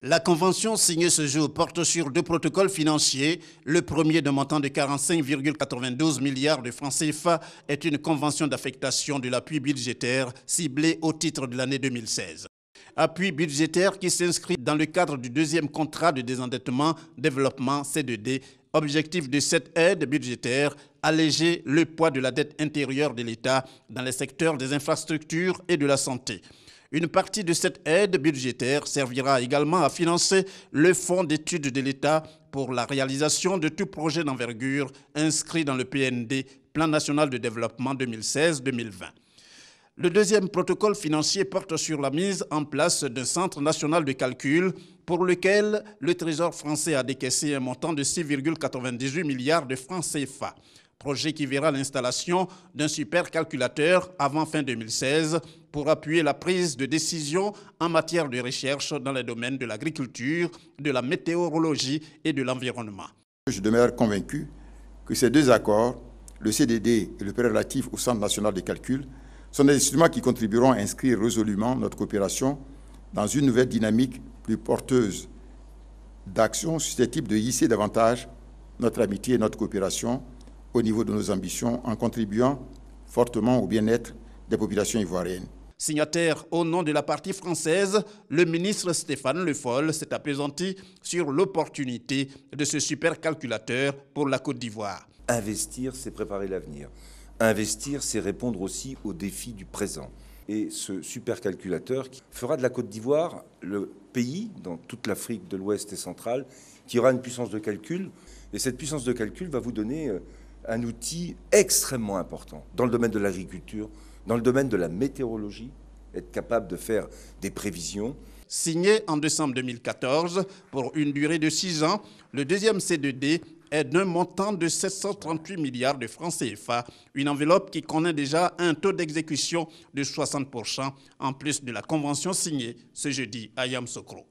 La convention signée ce jour porte sur deux protocoles financiers. Le premier, d'un montant de 45,92 milliards de francs CFA, est une convention d'affectation de l'appui budgétaire ciblée au titre de l'année 2016. Appui budgétaire qui s'inscrit dans le cadre du deuxième contrat de désendettement développement C2D. Objectif de cette aide budgétaire, alléger le poids de la dette intérieure de l'État dans les secteurs des infrastructures et de la santé. Une partie de cette aide budgétaire servira également à financer le fonds d'études de l'État pour la réalisation de tout projet d'envergure inscrit dans le PND, Plan national de développement 2016-2020. Le deuxième protocole financier porte sur la mise en place d'un centre national de calcul pour lequel le Trésor français a décaissé un montant de 6,98 milliards de francs CFA. Projet qui verra l'installation d'un supercalculateur avant fin 2016 pour appuyer la prise de décision en matière de recherche dans les domaines de l'agriculture, de la météorologie et de l'environnement. Je demeure convaincu que ces deux accords, le CDD et le prêt relatif au Centre national de calcul, sont des instruments qui contribueront à inscrire résolument notre coopération dans une nouvelle dynamique plus porteuse d'actions susceptibles de hisser davantage notre amitié et notre coopération au niveau de nos ambitions en contribuant fortement au bien-être des populations ivoiriennes. Signataire au nom de la partie française, le ministre Stéphane Le Foll s'est appesanti sur l'opportunité de ce supercalculateur pour la Côte d'Ivoire. Investir, c'est préparer l'avenir. Investir, c'est répondre aussi aux défis du présent. Et ce supercalculateur fera de la Côte d'Ivoire le pays, dans toute l'Afrique de l'Ouest et centrale, qui aura une puissance de calcul. Et cette puissance de calcul va vous donner un outil extrêmement important dans le domaine de l'agriculture, dans le domaine de la météorologie, être capable de faire des prévisions. Signé en décembre 2014 pour une durée de 6 ans, le deuxième C2D est d'un montant de 738 milliards de francs CFA, une enveloppe qui connaît déjà un taux d'exécution de 60%, en plus de la convention signée ce jeudi à Yamoussoukro.